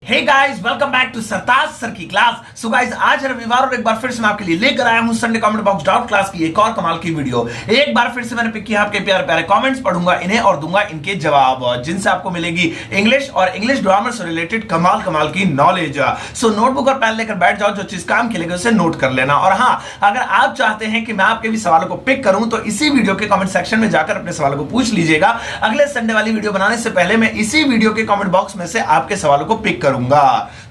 Hey guys, welcome back to Sartaj sir की class. So guys, आज रविवार और एक बार फिर से मैं आपके लिए लेकर आया हूं Sunday comment box doubt class की एक और कमाल की वीडियो। एक बार फिर से मैंने पिक किया आपके प्यारे प्यारे कमेंट्स, पढ़ूंगा इन्हें और दूंगा इनके जवाब, जिनसे आपको मिलेगी इंग्लिश और इंग्लिश ग्रामर से रिलेटेड कमाल कमाल की नॉलेज। सो नोटबुक और पेन लेकर बैठ जाओ, जो चीज काम खेलेगी उसे नोट कर लेना। और हाँ, अगर आप चाहते हैं कि मैं आपके भी सवालों को पिक करूं तो इसी वीडियो के कमेंट सेक्शन में जाकर अपने सवालों को पूछ लीजिएगा। अगले संडे वाली वीडियो बनाने से पहले मैं इसी वीडियो के कमेंट बॉक्स में से आपके सवालों को पिक करूंगा।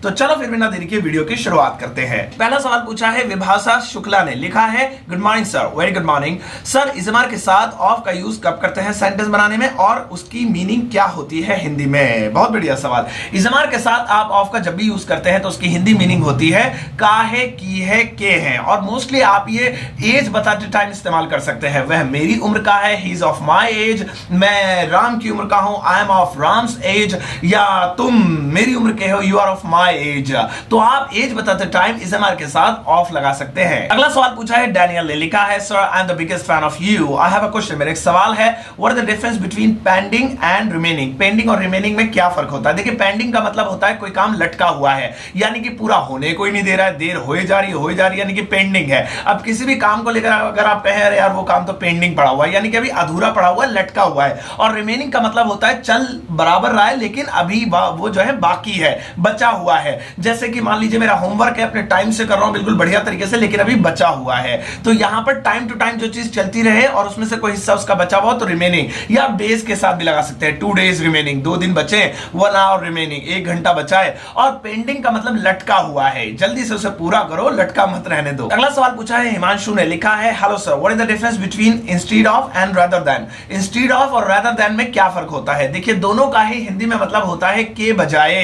तो चलो फिर बिना देरी के वीडियो की शुरुआत करते हैं। पहला सवाल पूछा है विभाषा शुक्ला ने, लिखा है good morning sir, very good morning sir. इजमार के साथ ऑफ का यूज कब करते हैं सेंटेंस बनाने में और उसकी मीनिंग क्या होती है हिंदी में? बहुत बढ़िया सवाल। इजमार के साथ आप ऑफ का जब भी यूज करते हैं तो उसकी हिंदी मीनिंग होती है का है, की है, के है। और मोस्टली आप ये एज बताते टाइम इस्तेमाल कर सकते हैं। वह मेरी उम्र का है, he is of my age. मैं राम की उम्र का हूं, I am of Ram's age. या तुम मेरी उम्र के हो, you are of my age. तो आप एज बताते टाइम इजमार के साथ ऑफ लगा सकते हैं। अगला सवाल पूछा है डैनियल ने, लिखा है sir I am the biggest fan of you. I have a question, मेरा एक सवाल है, what is the difference between pending and remaining? Pending और रिमेनिंग में क्या फर्क होता है? देखिए, पेंडिंग का मतलब होता है कोई काम लटका हुआ है, यानी कि पूरा होने को ही नहीं दे रहा है, देर हो जा रही है, यानी कि पेंडिंग है। अब किसी भी काम को लेकर अगर आप कहें अरे यार वो काम तो पेंडिंग पड़ा हुआ है, यानी कि अभी अधूरा पड़ा हुआ है, लटका हुआ है। और रिमेनिंग का मतलब होता है चल बराबर रहा है लेकिन अभी वो जो है बाकी है, बचा हुआ है। जैसे कि मान लीजिए मेरा होमवर्क है, अपने टाइम से कर रहा हूं बिल्कुल बढ़िया तरीके से, लेकिन अभी बचा हुआ है। तो यहां पर टाइम टू टाइम जो चीज चलती रहे और उसमें से कोई हिस्सा उसका बचा हुआ तो रिमेनिंग। या डेज के साथ भी लगा सकते हैं, 2 days रिमेनिंग, 2 दिन बचे, 1 hour रिमेनिंग, 1 घंटा बचा है। और पेंडिंग का मतलब लटका हुआ है, जल्दी से उसे पूरा करो, लटका मत रहने दो। अगला सवाल पूछा है हिमांशु ने, लिखा है hello sir, what is the difference between instead of and rather than? Instead of और रादर देन में क्या फर्क होता है? देखिए, दोनों का ही हिंदी में मतलब होता है के बजाय,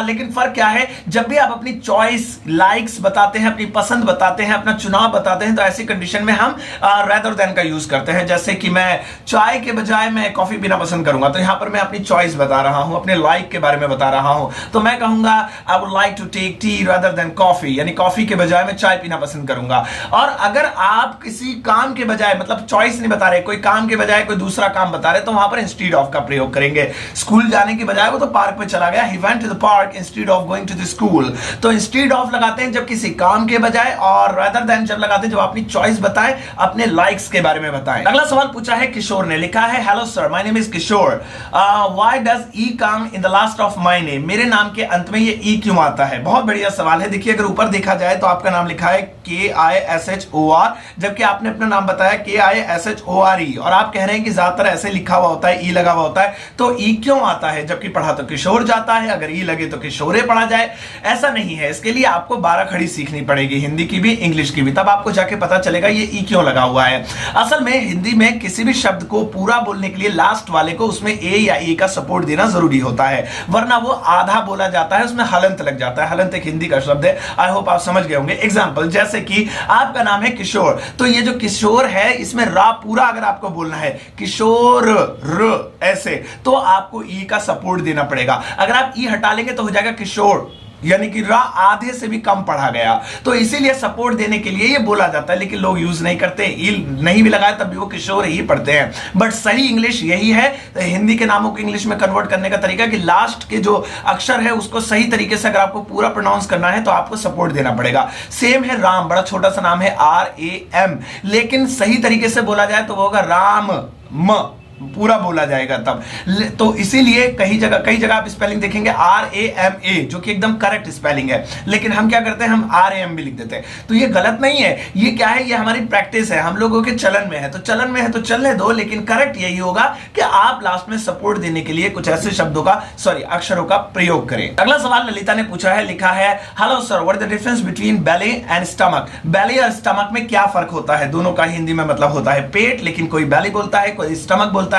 लेकिन फर्क क्या है? जब भी आप अपनी चॉइस, लाइक्स बताते हैं, अपनी पसंद बताते हैं, अपना चुनाव बताते हैं, तो ऐसी कंडीशन में हम रादर देन का यूज करते हैं। जैसे कि मैं चाय के बजाय मैं कॉफी पीना पसंद करूंगा, तो यहां पर मैं अपनी चॉइस बता रहा हूं, अपने लाइक के बारे में बता रहा हूं। तो मैं कहूंगा I would like to take tea rather than coffee, यानी कॉफी के बजाय मैं चाय पीना पसंद करूंगा। और अगर आप किसी काम के बजाय, मतलब चॉइस नहीं बता रहे, कोई काम के बजाय कोई दूसरा काम बता रहे, तो वहां पर इंस्टीड ऑफ का प्रयोग करेंगे। स्कूल जाने के बजाय वो तो पार्क में चला गया, he went to the park instead of going to the school. तो इंस्टीड ऑफ लगाते हैं जब किसी काम के बजाय, और रादर देन जब लगाते हैं जब अपनी चॉइस बताएं, अपने लाइक्स के बारे में बताएं। अगला सवाल पूछा है किशोर ने, लिखा है hello sir, my name is Kishore, why does E come in the last of my name? मेरे नाम के अंत में ये ई क्यों आता है? बहुत बढ़िया सवाल है। देखिए, अगर ऊपर देखा जाए तो आपका नाम लिखा है KISHOR, जबकि आपने अपना नाम बताया KISHORE, और आप कह रहे हैं कि ज्यादातर ऐसे लिखा हुआ होता है, ई लगा हुआ होता है, तो ई क्यों आता है? जबकि पढ़ा तो किशोर जाता है, अगर ई लगे तो किशोरे पढ़ा जाए। ऐसा नहीं है, इसके लिए आपको 12 खड़ी सीखनी पड़ेगी, हिंदी की भी इंग्लिश की भी, तब आपको जाके पता चलेगा ये ई क्यों लगा हुआ है। असल में हिंदी में किसी भी शब्द को पूरा बोलने के लिए लास्ट वाले को उसमें ए या ई का सपोर्ट देना जरूरी होता है, वरना वो आधा बोला जाता है, उसमें हलंत लग जाता है। हलंत एक हिंदी का शब्द है, आई होप आप समझ गए होंगे। एग्जांपल, जैसे कि आपका नाम है किशोर, तो ये जो किशोर है इसमें रा पूरा अगर आपको बोलना है, किशोर र ऐसे, तो आपको ई का सपोर्ट देना पड़ेगा। अगर आप ई हटा लेंगे तो हो जाएगा किशोर, यानी कि रा आधे से भी कम पढ़ा गया। तो इसीलिए सपोर्ट देने के लिए ये बोला जाता है, लेकिन लोग यूज नहीं करते, ई नहीं भी लगाए तब भी वो किशोर ही पढ़ते हैं। बट सही इंग्लिश यही है, तो हिंदी के नामों को इंग्लिश में कन्वर्ट करने का तरीका कि लास्ट के जो अक्षर है उसको सही तरीके से अगर आपको पूरा प्रोनाउंस करना है तो आपको सपोर्ट देना पड़ेगा। सेम है राम, बड़ा छोटा सा नाम है RAM, लेकिन सही तरीके से बोला जाए तो वो होगा राम म, पूरा बोला जाएगा तब। तो इसीलिए कई जगह आप स्पेलिंग देखेंगे RAMA, जो कि एकदम करेक्ट स्पेलिंग है, लेकिन हम क्या करते हैं, हम RAM भी लिख देते हैं। तो ये गलत नहीं है, ये क्या है, ये हमारी प्रैक्टिस है, हम लोगों के चलन में है, तो चलन में है तो चलने दो, लेकिन करेक्ट यही होगा कि आप लास्ट में सपोर्ट देने के लिए कुछ ऐसे शब्दों का, अक्षरों का प्रयोग करें। अगला सवाल ललिता ने पूछा है, लिखा है hello sir, what is the difference between belly and stomach? Belly और स्टमक में क्या फर्क होता है? दोनों का हिंदी में मतलब होता है पेट, लेकिन कोई बेली बोलता है, कोई स्टमक बोलता है।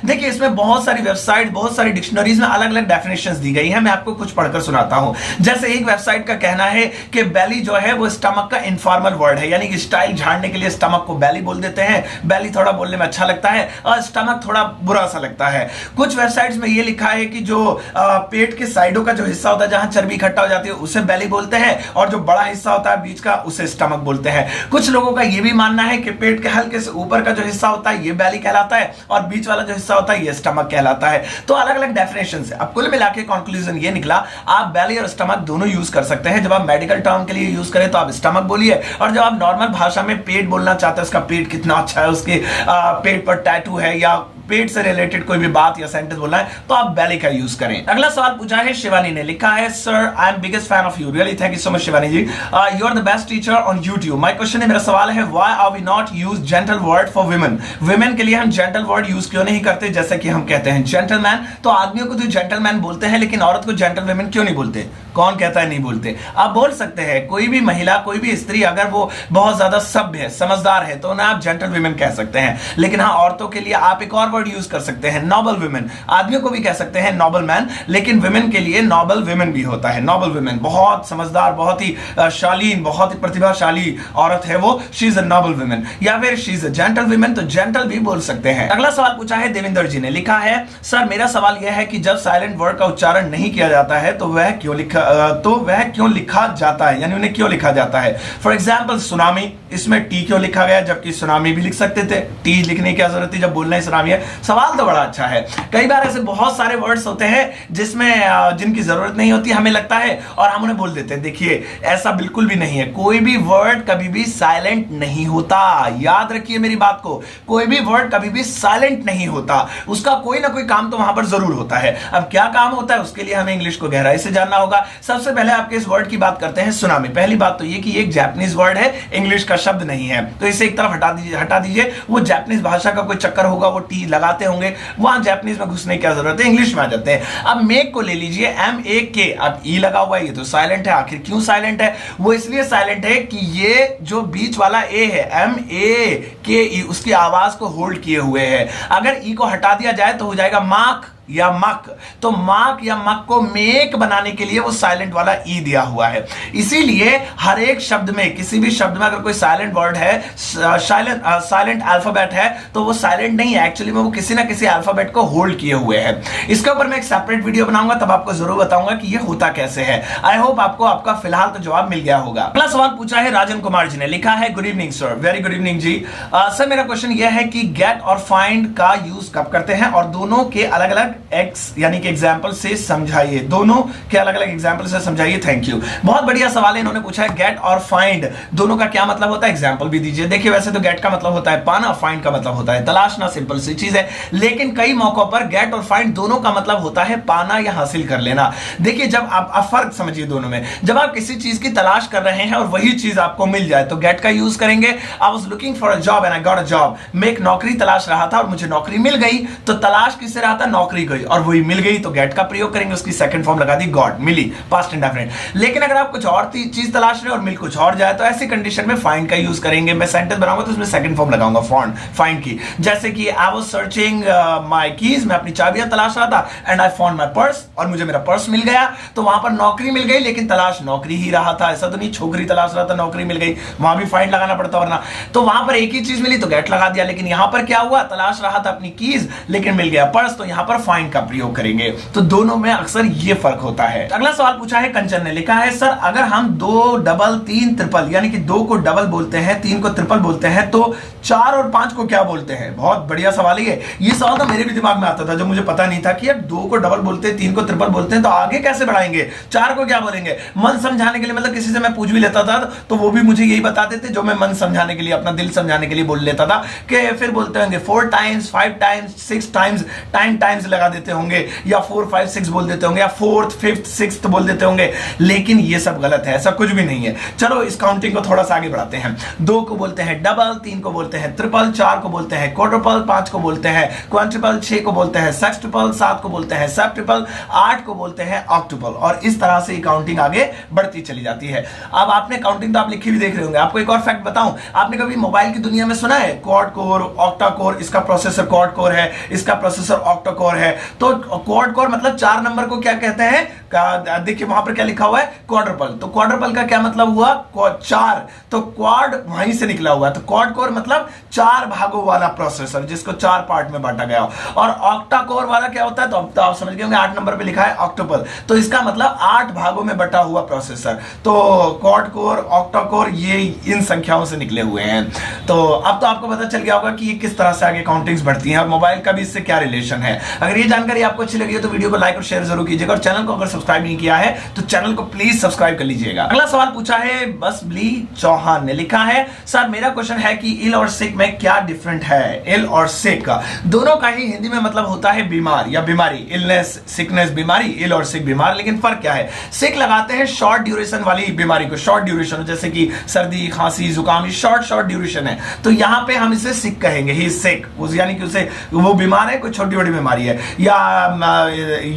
देखिए, इसमें बहुत सारी वेबसाइट, बहुत सारी डिक्शनरीज में अलग अलग डेफिनेशंस दी गई हैं। मैं आपको कुछ पढ़कर सुनाता हूं। जैसे एक वेबसाइट का कहना है कि बेली जो है वो स्टमक का इनफॉर्मल वर्ड है, यानी कि स्टाइल झाड़ने के लिए स्टमक को बेली बोल देते हैं। बेली थोड़ा बोलने में अच्छा लगता है और स्टमक थोड़ा बुरा सा लगता है। कुछ वेबसाइट्स में ये लिखा है कि जो पेट के साइडों का जो हिस्सा होता है, जहां चर्बी इकट्ठा हो जाती है, उसे बेली बोलते हैं, और जो बड़ा हिस्सा होता है बीच का, उसे स्टमक बोलते हैं। कुछ लोगों का यह भी मानना है कि पेट के हल्के से ऊपर का जो हिस्सा होता है ये बेली कहलाता है, और बीच वाला जो हिस्सा होता है ये स्टमक कहलाता है। तो अलग अलग डेफिनेशन है। अब कुल मिला के कंक्लूजन ये निकला, आप बेली और स्टमक दोनों यूज कर सकते हैं। जब आप मेडिकल टर्म के लिए यूज करें तो आप स्टमक बोलिए, और जब आप नॉर्मल भाषा में पेट बोलना चाहते हैं, उसका पेट कितना अच्छा है, उसके पेट पर टैटू है या पेट से रिलेटेड कोई भी बात या सेंटेंस बोलना है तो आप बेली का यूज करें। अगला सवाल पूछा है शिवानी ने, लिखा है sir I am biggest fan of you, really thank you so much Shivani ji, you are the best teacher on YouTube. My question है, मेरा सवाल है why are we not use gentle word for women. Women के लिए हम gentle word use क्यों नहीं करते, जैसे कि हम कहते हैं जेंटलमैन, तो आदमियों को तो जेंटलमैन बोलते हैं, लेकिन औरत को जेंटल वुमेन क्यों नहीं बोलते? कौन कहता है नहीं बोलते? आप बोल सकते हैं, कोई भी महिला, कोई भी स्त्री अगर वो बहुत ज्यादा सभ्य है, समझदार है, तो उन्हें आप जेंटल वुमेन कह सकते हैं। लेकिन हाँ, औरतों के लिए आप एक और वर्ड यूज कर सकते हैं, नोबल वुमेन। आदमियों को भी कह सकते हैं नोबल मैन, लेकिन वुमेन के लिए नोबल वुमेन भी होता है। नोबल वुमेन बहुत समझदार, बहुत ही शालीन, बहुत ही प्रतिभाशाली औरत है वो, she is a Nobel women, या फिर she is a gentle women, तो जेंटल भी बोल सकते हैं। अगला सवाल पूछा है देवेंद्र जी ने, लिखा है सर मेरा सवाल यह है कि जब साइलेंट वर्ड का उच्चारण नहीं किया जाता है तो वह क्यों लिखा जाता है, यानी उन्हें क्यों लिखा जाता है। फॉर एग्जाम्पल सुनामी, इसमें टी क्यों लिखा गया, जबकि सुनामी भी लिख सकते थे, टी लिखने की क्या जरूरत थी जब बोलना ही सुनामी है। सवाल तो बड़ा अच्छा है। कई बार ऐसे बहुत सारे वर्ड्स होते हैं जिसमें जिनकी जरूरत नहीं होती, हमें लगता है और हम उन्हें बोल देते हैं। देखिए ऐसा बिल्कुल भी नहीं है, कोई भी वर्ड कभी भी साइलेंट नहीं होता, याद रखिए मेरी बात को, कोई भी वर्ड कभी भी साइलेंट नहीं होता, उसका कोई ना कोई काम तो वहां पर जरूर होता है। अब क्या काम होता है उसके लिए हमें इंग्लिश को गहराई से जानना होगा। सबसे पहले आपके इस वर्ड की बात करते हैं, सुनामी। पहली बात तो ये कि एक जापानीज वर्ड है, इंग्लिश का शब्द नहीं है, तो इसे एक तरफ हटा दीजिए। वो जापानीज भाषा का कोई चक्कर होगा, वो टी लगाते होंगे, वहां जापानीज में घुसने की क्या जरूरत है, इंग्लिश में आ जाते हैं। अब मेक को ले लीजिए, MAK, अब ई लगा हुआ है, ये तो साइलेंट है। आखिर क्यों साइलेंट है? वो इसलिए साइलेंट है कि ये जो बीच वाला ए है, MAKE, उसकी आवाज को होल्ड किए हुए है। अगर ई को हटा दिया जाए तो हो जाएगा माक या मक, तो माक या मक को मेक बनाने के लिए वो साइलेंट वाला ई दिया हुआ है। इसीलिए हर एक शब्द में, किसी भी शब्द में अगर कोई साइलेंट वर्ड है, साइलेंट अल्फाबेट है, तो वो साइलेंट नहीं है, एक्चुअली में वो किसी ना किसी अल्फाबेट को होल्ड किए हुए है। इसके ऊपर मैं एक सेपरेट वीडियो बनाऊंगा, तब आपको जरूर बताऊंगा कि ये होता कैसे है। आई होप आपको आपका फिलहाल तो जवाब मिल गया होगा। अगला सवाल पूछा है राजन कुमार जी ने, लिखा है good evening sir, very good evening जी। सर मेरा क्वेश्चन यह है कि गेट और फाइंड का यूज कब करते हैं और दोनों के अलग अलग एक्स यानी कि एग्जाम्पल से समझाइए, दोनों के अलग अलग एग्जाम्पल से समझाइए, थैंक यू। बहुत बढ़िया सवाल है, इन्होंने पूछा है गेट और फाइंड दोनों का क्या मतलब होता है, एग्जाम्पल भी दीजिए। देखिए वैसे तो गेट का मतलब होता है पाना, फाइंड का मतलब होता है तलाशना, सिंपल सी चीज है, लेकिन कई मौकों पर गेट और फाइंड दोनों का मतलब होता है पाना या हासिल कर लेना। देखिए जब आप फर्क समझिए दोनों में, जब आप किसी चीज की तलाश कर रहे हैं और वही चीज आपको मिल जाए तो गेट का यूज करेंगे। I was looking for a job and I got a job, मैं एक नौकरी तलाश रहा था और मुझे नौकरी मिल गई, तो तलाश किससे रहा था, नौकरी गई और वही मिल गई, तो गेट का प्रयोग करेंगे, उसकी सेकंड फॉर्म लगा दी गॉट, मिली, पास्ट इंडेफिनिट। लेकिन अगर आप कुछ और चीज तलाश रहे हो और मिल कुछ और जाए तो ऐसी कंडीशन में फाइंड का यूज करेंगे। मैं सेंटेंस बनाऊंगा तो उसमें सेकंड फॉर्म लगाऊंगा फाइंड की, जैसे कि I was searching my keys, मैं अपनी चाबियां तलाश रहा था, and I found my purse, और मुझे मेरा पर्स मिल गया, तो वहां पर नौकरी मिल गई, लेकिन तलाश नौकरी ही रहा था, ऐसा तो नहीं छोकरी तलाश रहा था नौकरी मिल गई, वहां भी फाइंड लगाना पड़ता वरना। तो वहां पर एक ही चीज मिली तो गेट लगा दिया, लेकिन यहां पर क्या हुआ, तलाश रहा था अपनी कीज लेकिन मिल गया पर्स, तो यहां पर फाइंड का प्रयोग करेंगे। तो दोनों में अक्सर ये फर्क होता है। अगला सवाल पूछा है कंचन ने, लिखा है सर अगर हम 2 डबल 3 ट्रिपल यानी कि 2 को डबल बोलते हैं, 3 को ट्रिपल बोलते हैं, तो 4 और 5 को क्या बोलते हैं? बहुत बढ़िया सवाल है ये सवाल तो मेरे भी दिमाग में आता था जब मुझे पता नहीं था कि यार 2 को डबल बोलते हैं, 3 को ट्रिपल बोलते हैं, तो आगे कैसे बढ़ाएंगे, 4 को क्या बोलेंगे? मन समझाने के लिए, मतलब किसी से मैं पूछ भी लेता था तो वो भी मुझे यही बता देते जो मैं मन समझाने के लिए, अपना दिल समझाने के लिए बोल लेता था, कि फिर बोलते होंगे 4 टाइम्स 5 टाइम्स 6 टाइम्स टाइम्स लगा देते होंगे, या 4 5 6 बोल देते होंगे, या 4th 5th 6th बोल देते होंगे, लेकिन ये सब गलत है, ऐसा कुछ भी नहीं है। चलो इस काउंटिंग को थोड़ा सा आगे बढ़ाते हैं। 2 को बोलते हैं डबल, 3 को बोलते हैं ट्रिपल, 4 को बोलते हैं क्वाड्रुपल, 5 को बोलते हैं क्वांट्रुपल, 6 को बोलते हैं सेक्सट्रुपल, 7 को बोलते हैं सेप्ट्रुपल, 8 को बोलते हैं ऑक्टुपल, और इस तरह से काउंटिंग आगे बढ़ती चली जाती है। अब आपने काउंटिंग तो आप लिखी भी देख रहे होंगे, आपको एक और फैक्ट बताऊं, आपने कभी मोबाइल की दुनिया में सुना है क्वाड कोर, ऑक्टा कोर, इसका प्रोसेसर क्वाड कोर है, इसका प्रोसेसर ऑक्टा कोर है, तो क्वाड कोर मतलब 4 नंबर को क्या कहते हैं, देखिए वहां पर क्या लिखा हुआ है, क्वाड्रपल। तो क्वाड्रपल का क्या मतलब हुआ, चार, तो क्वाड वहीं से निकला हुआ है। तो क्वाड कोर मतलब 4 भागों वाला प्रोसेसर जिसको 4 पार्ट में बांटा गया हो। और ऑक्टा कोर वाला क्या होता है, तो आप समझ गए होंगे, 8 नंबर पे लिखा है ऑक्टोपल, तो इसका मतलब 8 भागों में बटा हुआ प्रोसेसर। तो क्वाड कोर, ऑक्टा कोर, ये इन संख्याओं से निकले हुए हैं। तो अब तो आपको पता चल गया होगा कि ये किस तरह से आगे काउंटिंग्स बढ़ती हैं और मोबाइल का भी इससे क्या रिलेशन है। अगर ये जानकारी आपको अच्छी लगी है तो वीडियो को लाइक और शेयर जरूर कीजिएगा, और चैनल को अगर सब्सक्राइब नहीं किया है तो चैनल को प्लीज सब्सक्राइब कर लीजिएगा। अगला सवाल पूछा है बसबली चौहान ने, लिखा है सर मेरा क्वेश्चन है कि इल और सिक में क्या डिफरेंट है। इल और सिक का दोनों का ही हिंदी में मतलब होता है बीमार या बीमारी, इलनेस, सिकनेस, बीमारी, इल और सिक बीमार। लेकिन फर्क क्या है, सिक लगाते हैं शॉर्ट ड्यूरेशन वाली बीमारी को, शॉर्ट ड्यूरेशन जैसे कि सर्दी, खांसी, जुकाम, शॉर्ट ड्यूरेशन है, तो यहां पे हम इसे सिक कहेंगे, ही सिक, यानी कि उसे वो बीमार है, कोई छोटी बड़ी बीमारी है, या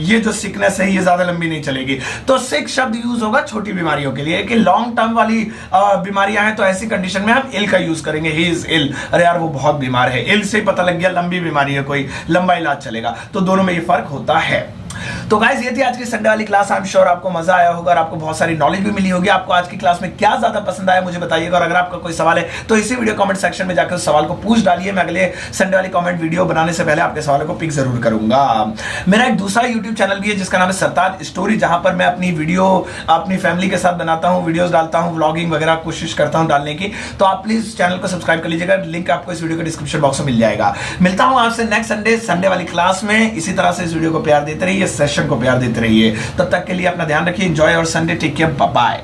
ये जो सिकनेस है ये ज्यादा लंबी नहीं चलेगी। तो सिक शब्द यूज होगा छोटी बीमारियों के लिए। कि लॉन्ग टर्म वाली बीमारियां हैं तो ऐसी कंडीशन में हम इल का यूज करेंगे, ही इज इल, अरे यार वो बहुत बीमार है। इल से पता लग गया लंबी बीमारी है, कोई लंबा इलाज चलेगा। तो दोनों में ये फर्क होता है। तो गाइस ये थी आज की संडे वाली क्लास। आई एम श्योर आपको मजा आया होगा और आपको बहुत सारी नॉलेज भी मिली होगी। आपको आज की क्लास में क्या ज्यादा पसंद आया मुझे बताइएगा, और अगर आपका कोई सवाल है तो इसी वीडियो कमेंट सेक्शन में जाकर उस सवाल को पूछ डालिए। मैं अगले संडे वाली कमेंट वीडियो बनाने से पहले आपके सवालों को पिक जरूर करूंगा। मेरा एक दूसरा यूट्यूब चैनल भी है जिसका नाम है सरताज स्टोरी, जहां पर मैं अपनी वीडियो अपनी फैमिली के साथ बनाता हूं, वीडियोस डालता हूं, व्लॉगिंग वगैरह कोशिश करता हूं डालने की। तो आप प्लीज चैनल को सब्सक्राइब कर लीजिएगा, लिंक आपको इस वीडियो के डिस्क्रिप्शन बॉक्स में मिल जाएगा। मिलता हूं आपसे नेक्स्ट संडे वाली क्लास में। इसी तरह से इस वीडियो को प्यार देते रहिए, सेशन को प्यार देते रहिए। तब तक के लिए अपना ध्यान रखिए, एंजॉय और Sunday, take care, bye bye.